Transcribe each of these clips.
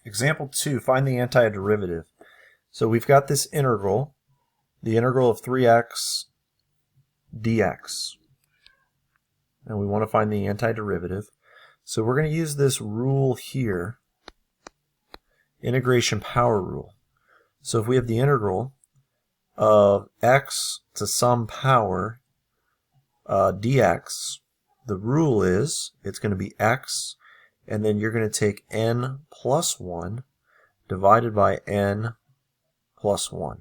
Example 2, find the antiderivative. So we've got this integral, the integral of 3x dx. And we want to find the antiderivative. So we're going to use this rule here, integration power rule. So if we have the integral of x to some power dx, the rule is it's going to be x, and then you're going to take n plus 1 divided by n plus 1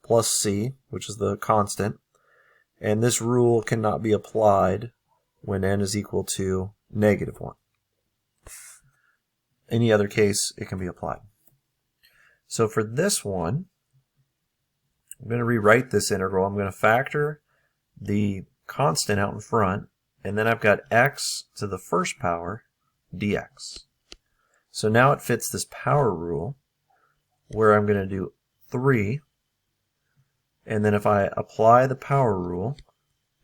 plus c, which is the constant, and this rule cannot be applied when n is equal to negative 1. Any other case it can be applied. So for this one, I'm going to rewrite this integral. I'm going to factor the constant out in front, and then I've got x to the first power dx. So now it fits this power rule where I'm going to do 3, and then if I apply the power rule,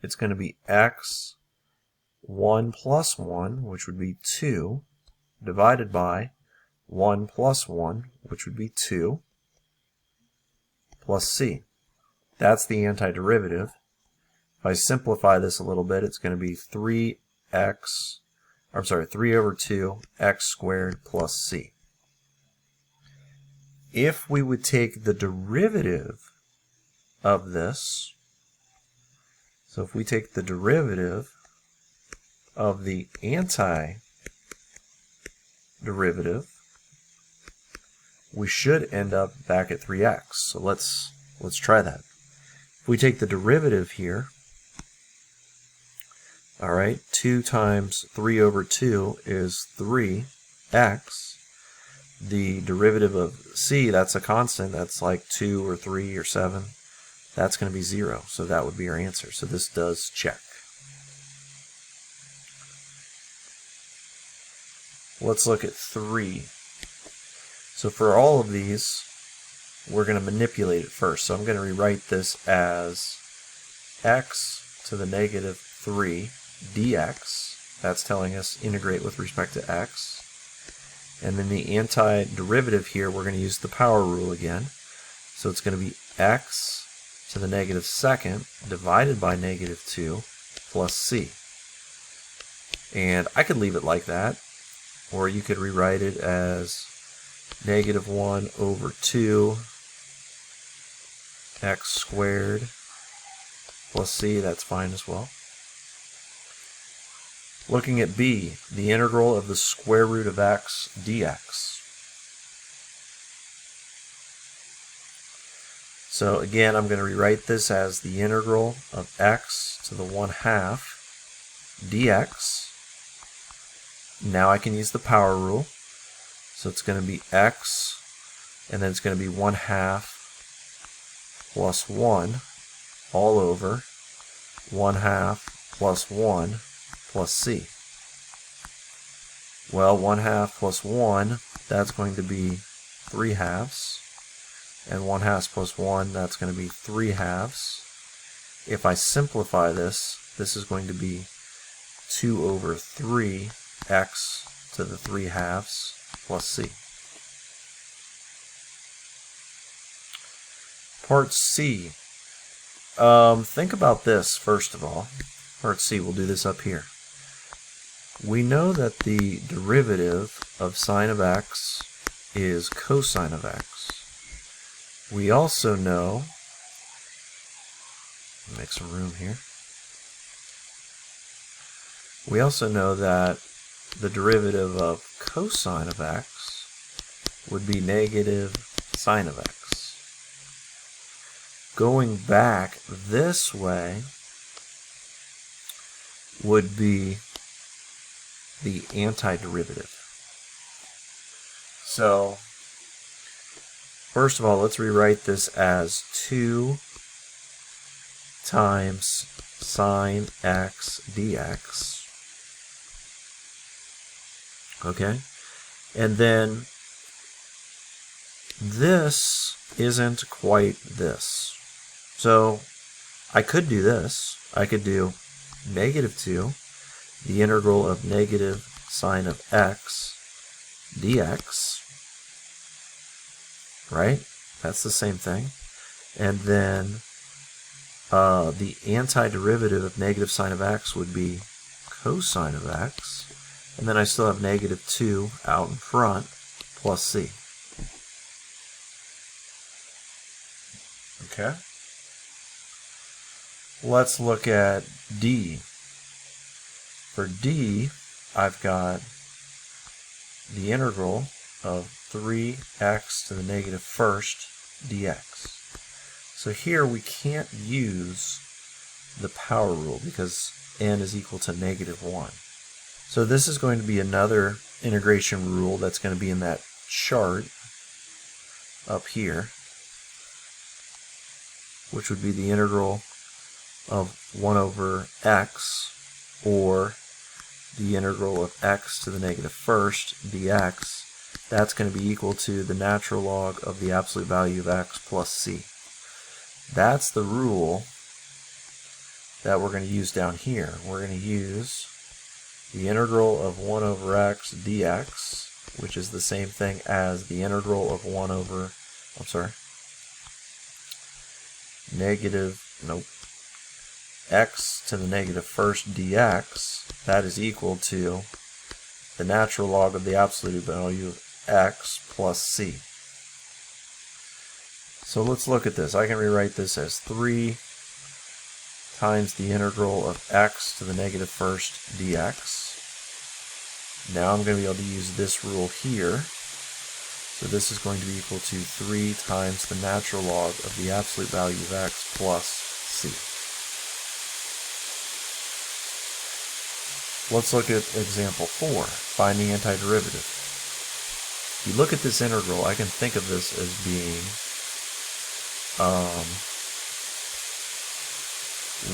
it's going to be x 1 plus 1, which would be 2, divided by 1 plus 1, which would be 2, plus c. That's the antiderivative. If I simplify this a little bit, it's going to be 3 over 2 x squared plus c. If we would take the derivative of this, so if we take the derivative of the antiderivative, we should end up back at 3x. So let's try that. If we take the derivative here, all right, 2 times 3 over 2 is 3x. The derivative of c, that's a constant, that's like 2 or 3 or 7. That's going to be 0, so that would be our answer. So this does check. Let's look at 3. So for all of these, we're going to manipulate it first. So I'm going to rewrite this as x to the negative 3 dx. That's telling us integrate with respect to x. And then the antiderivative here, we're going to use the power rule again. So it's going to be x to the negative second divided by negative 2 plus c. And I could leave it like that, or you could rewrite it as negative 1 over 2 x squared plus c. That's fine as well. Looking at b, the integral of the square root of x dx. So again, I'm going to rewrite this as the integral of x to the 1/2 dx. Now I can use the power rule. So it's going to be x, and then it's going to be 1/2 plus 1 all over 1/2 plus 1 plus c. Well, 1/2 plus 1, that's going to be 3/2, and 1/2 plus 1, that's going to be 3/2. If I simplify this, this is going to be 2 over 3 x to the 3/2 plus c. Part C. Think about this first of all. Part C, we'll do this up here. We know that the derivative of sine of x is cosine of x. We also know, make some room here. We also know that the derivative of cosine of x would be negative sine of x. Going back this way would be the antiderivative. So, first of all, let's rewrite this as 2 times sine x dx. Okay? And then this isn't quite this. So I could do this. I could do negative 2, the integral of negative sine of x dx. right? That's the same thing. And then the antiderivative of negative sine of x would be cosine of x. And then I still have negative 2 out in front plus c. Okay? Let's look at d. For d, I've got the integral of 3x to the negative first dx. So here we can't use the power rule because n is equal to negative 1. So this is going to be another integration rule that's going to be in that chart up here, which would be the integral of 1 over x, or the integral of x to the negative first dx. That's going to be equal to the natural log of the absolute value of x plus c. That's the rule that we're going to use down here. We're going to use the integral of 1 over x dx, which is the same thing as the integral of 1 over, x to the negative first dx. That is equal to the natural log of the absolute value of x plus c. So let's look at this. I can rewrite this as 3 times the integral of x to the negative first dx. Now I'm going to be able to use this rule here. So this is going to be equal to 3 times the natural log of the absolute value of x plus c. Let's look at example 4, find the antiderivative. If you look at this integral, I can think of this as being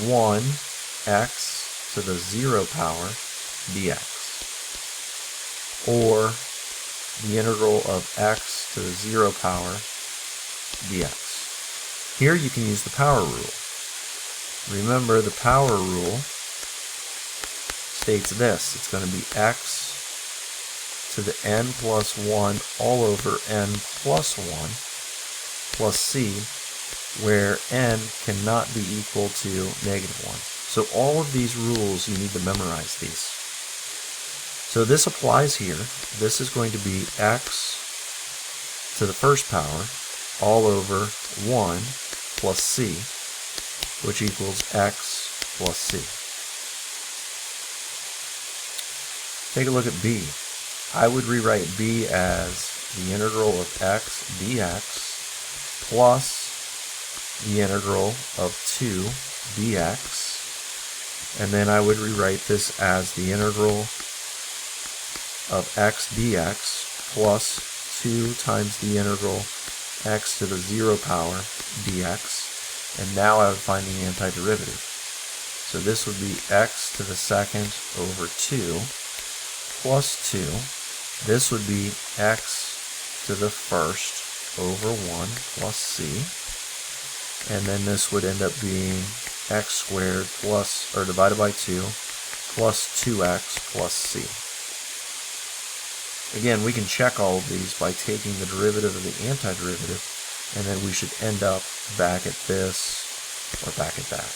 1x to the 0 power dx, or the integral of x to the 0 power dx. Here you can use the power rule. Remember, the power rule states this. It's going to be x to the n plus 1 all over n plus 1 plus c, where n cannot be equal to negative 1. So all of these rules, you need to memorize these. So this applies here. This is going to be x to the first power all over 1 plus c, which equals x plus c. Take a look at b. I would rewrite b as the integral of x dx plus the integral of 2 dx, and then I would rewrite this as the integral of x dx plus 2 times the integral x to the 0 power dx, and now I would find the antiderivative. So this would be x to the second over 2 plus 2. This would be x to the first over 1 plus c. And then this would end up being x squared plus, or divided by 2, plus 2x plus c. Again, we can check all of these by taking the derivative of the antiderivative, and then we should end up back at this or back at that.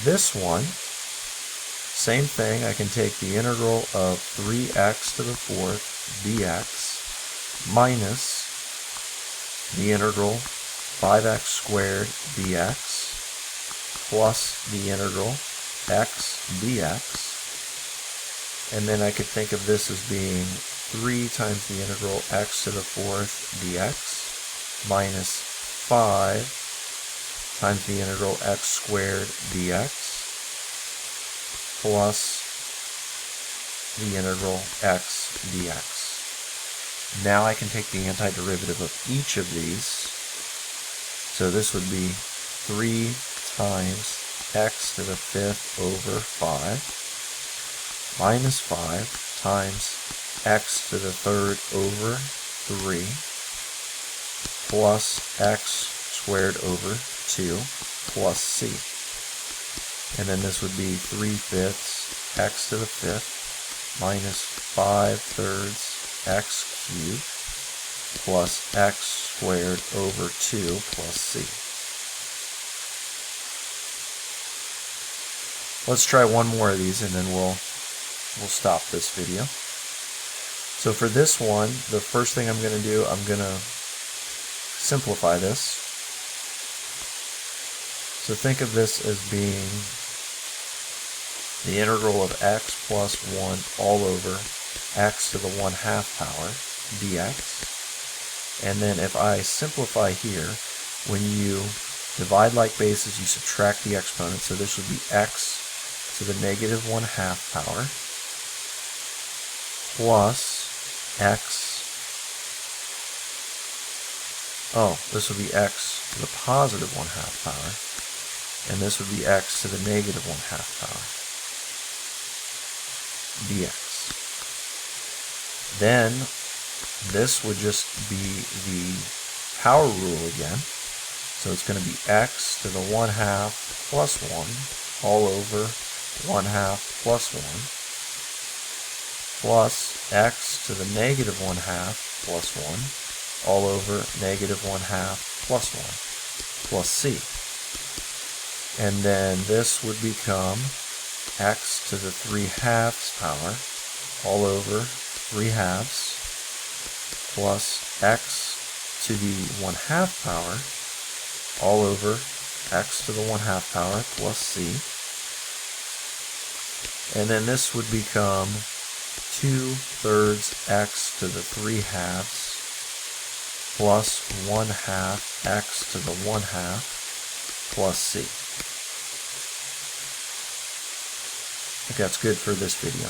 This one, same thing. I can take the integral of 3x to the 4th dx minus the integral 5x squared dx plus the integral x dx. And then I could think of this as being 3 times the integral x to the 4th dx minus 5 times the integral x squared dx plus the integral x dx. Now I can take the antiderivative of each of these. So this would be 3 times x to the 5th over 5 minus 5 times x to the 3rd over 3 plus x squared over 2 plus c. And then this would be 3/5 x to the 5th minus 5/3 x cubed plus x squared over 2 plus c. Let's try one more of these and then we'll stop this video. So for this one, the first thing I'm going to do, I'm going to simplify this. So think of this as being the integral of x plus 1 all over x to the 1/2 power dx. And then if I simplify here, when you divide like bases, you subtract the exponent. So this would be x to the negative 1/2 power plus x, this would be x to the positive 1/2 power, and this would be x to the negative 1/2 power dx. Then this would just be the power rule again. So it's going to be x to the 1/2 plus 1 all over 1/2 plus 1 plus x to the negative 1/2 plus 1 all over negative 1/2 plus 1 plus c. And then this would become x to the 3/2 power all over 3/2 plus x to the 1/2 power all over x to the 1/2 power plus c. And then this would become 2/3 x to the 3/2 plus 1/2 x to the 1/2 plus c. I think that's good for this video.